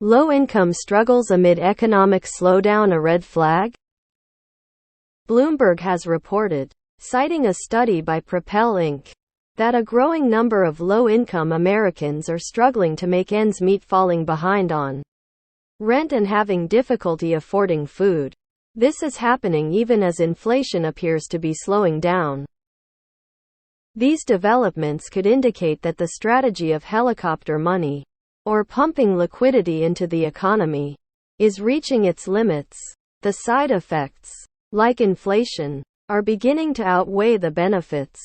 Low-income struggles amid economic slowdown a red flag? Bloomberg has reported, citing a study by Propel Inc., that a growing number of low-income Americans are struggling to make ends meet, falling behind on rent and having difficulty affording food. This is happening even as inflation appears to be slowing down. These developments could indicate that the strategy of helicopter money, or pumping liquidity into the economy, is reaching its limits. The side effects, like inflation, are beginning to outweigh the benefits.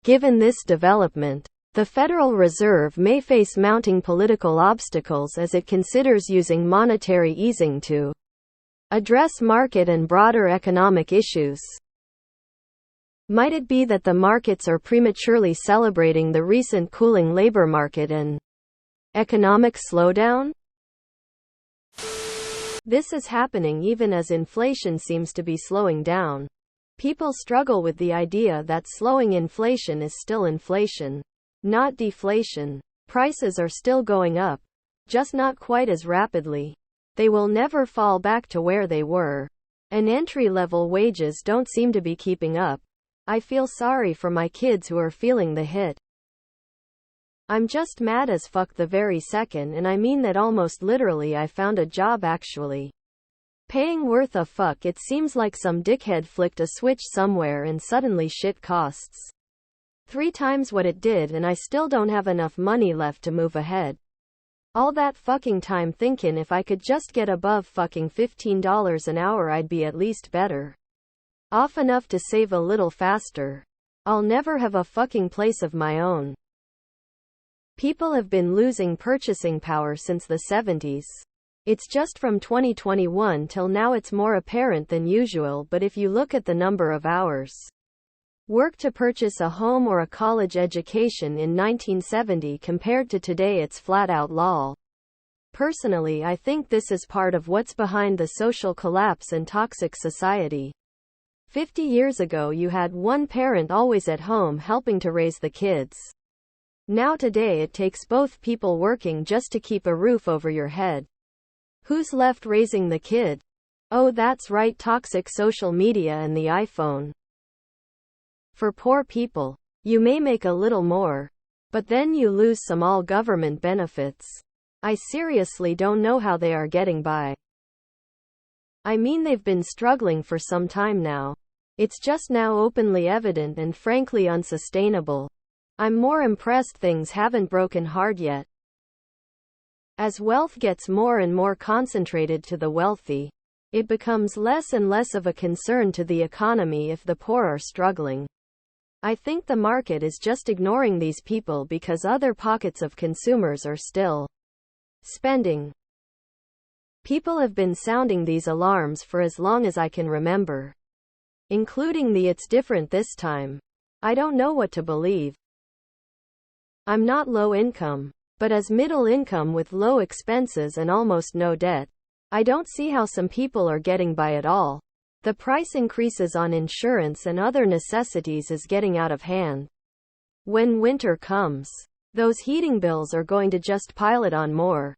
Given this development, the Federal Reserve may face mounting political obstacles as it considers using monetary easing to address market and broader economic issues. Might it be that the markets are prematurely celebrating the recent cooling labor market and economic slowdown? This is happening even as inflation seems to be slowing down. People struggle with the idea that slowing inflation is still inflation, not deflation. Prices are still going up, just not quite as rapidly. They will never fall back to where they were. And entry-level wages don't seem to be keeping up. I feel sorry for my kids who are feeling the hit. I'm just mad as fuck the very second, and I mean that almost literally. I found a job actually paying worth a fuck. It seems like some dickhead flicked a switch somewhere and suddenly shit costs 3 times what it did, and I still don't have enough money left to move ahead. All that fucking time thinking if I could just get above fucking $15 an hour I'd be at least better off enough to save a little faster. I'll never have a fucking place of my own. People have been losing purchasing power since the 70s. It's just from 2021 till now it's more apparent than usual, but if you look at the number of hours worked to purchase a home or a college education in 1970 compared to today, it's flat out lol. Personally, I think this is part of what's behind the social collapse and toxic society. 50 years ago you had one parent always at home helping to raise the kids. Now today it takes both people working just to keep a roof over your head. Who's left raising the kid? Oh, that's right, toxic social media and the iPhone. For poor people, you may make a little more, but then you lose some all government benefits. I seriously don't know how they are getting by. I mean, they've been struggling for some time now. It's just now openly evident and frankly unsustainable. I'm more impressed things haven't broken hard yet. As wealth gets more and more concentrated to the wealthy, it becomes less and less of a concern to the economy if the poor are struggling. I think the market is just ignoring these people because other pockets of consumers are still spending. People have been sounding these alarms for as long as I can remember, including the "it's different this time." I don't know what to believe. I'm not low income, but as middle income with low expenses and almost no debt, I don't see how some people are getting by at all. The price increases on insurance and other necessities is getting out of hand. When winter comes, those heating bills are going to just pile it on more.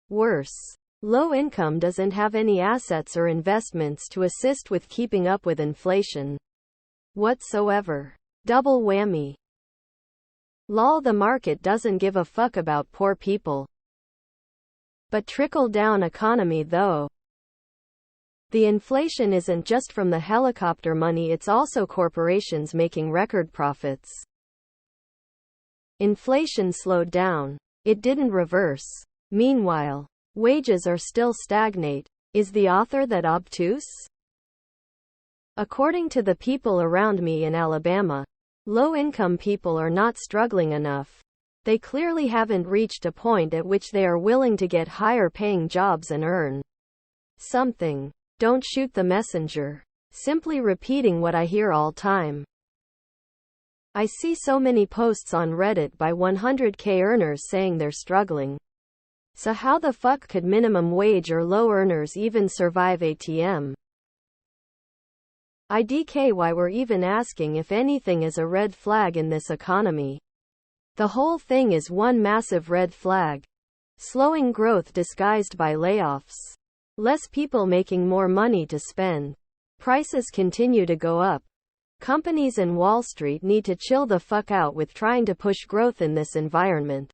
Worse, low income doesn't have any assets or investments to assist with keeping up with inflation whatsoever. Double whammy. Lol, the market doesn't give a fuck about poor people. But trickle-down economy though. The inflation isn't just from the helicopter money, it's also corporations making record profits. Inflation slowed down. It didn't reverse. Meanwhile, wages are still stagnate. Is the author that obtuse? According to the people around me in Alabama, low-income people are not struggling enough. They clearly haven't reached a point at which they are willing to get higher-paying jobs and earn something. Don't shoot the messenger. Simply repeating what I hear all time. I see so many posts on Reddit by 100K earners saying they're struggling. So how the fuck could minimum wage or low earners even survive ATM? IDK, why we're even asking if anything is a red flag in this economy. The whole thing is one massive red flag. Slowing growth disguised by layoffs. Less people making more money to spend. Prices continue to go up. Companies and Wall Street need to chill the fuck out with trying to push growth in this environment.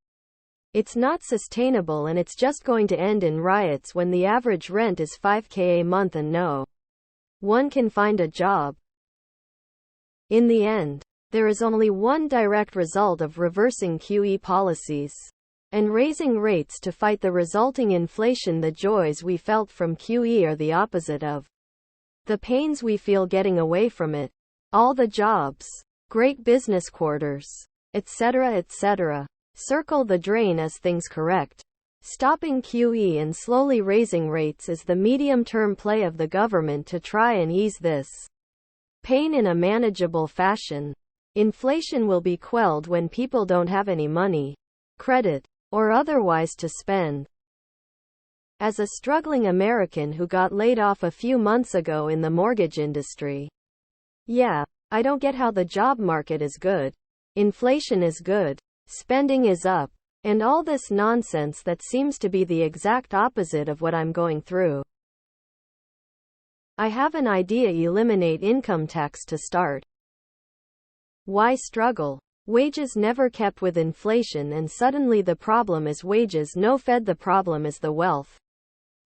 It's not sustainable, and it's just going to end in riots when the average rent is $5,000 a month and no one can find a job. In the end, there is only one direct result of reversing QE policies and raising rates to fight the resulting inflation. The joys we felt from QE are the opposite of the pains we feel getting away from it. All the jobs, great business quarters, etc., circle the drain as things correct. Stopping QE and slowly raising rates is the medium-term play of the government to try and ease this pain in a manageable fashion. Inflation will be quelled when people don't have any money, credit, or otherwise to spend. As a struggling American who got laid off a few months ago in the mortgage industry, yeah, I don't get how the job market is good, inflation is good, spending is up, and all this nonsense that seems to be the exact opposite of what I'm going through. I have an idea: eliminate income tax to start. Why struggle? Wages never kept with inflation, and suddenly the problem is wages no fed. The problem is the wealth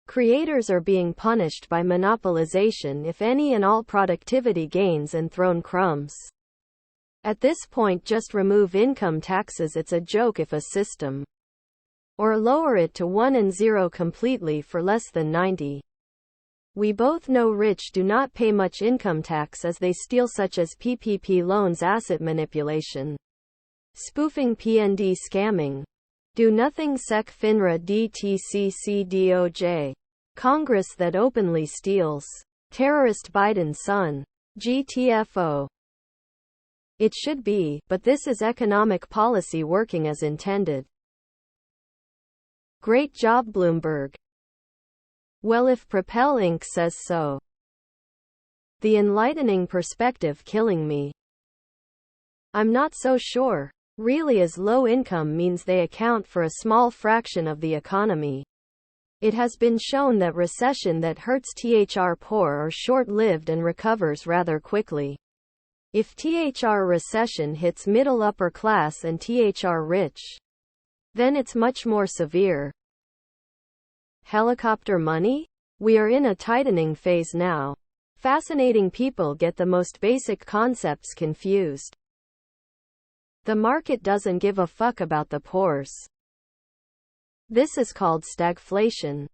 creators are being punished by monopolization, if any and all productivity gains, and thrown crumbs. At this point, just remove income taxes. It's a joke if a system, or lower it to 1 and 0 completely for less than 90. We both know rich do not pay much income tax as they steal, such as PPP loans, asset manipulation, spoofing, PND scamming, do nothing, SEC, FINRA, DTCC, DOJ, Congress that openly steals, terrorist Biden's son, GTFO. It should be, but this is economic policy working as intended. Great job, Bloomberg. Well, if Propel Inc. says so. The enlightening perspective killing me. I'm not so sure, really, as low income means they account for a small fraction of the economy. It has been shown that recession that hurts THR poor are short-lived and recovers rather quickly. If THR recession hits middle upper class and THR rich, then it's much more severe. Helicopter money? We are in a tightening phase now. Fascinating people get the most basic concepts confused. The market doesn't give a fuck about the pores. This is called stagflation.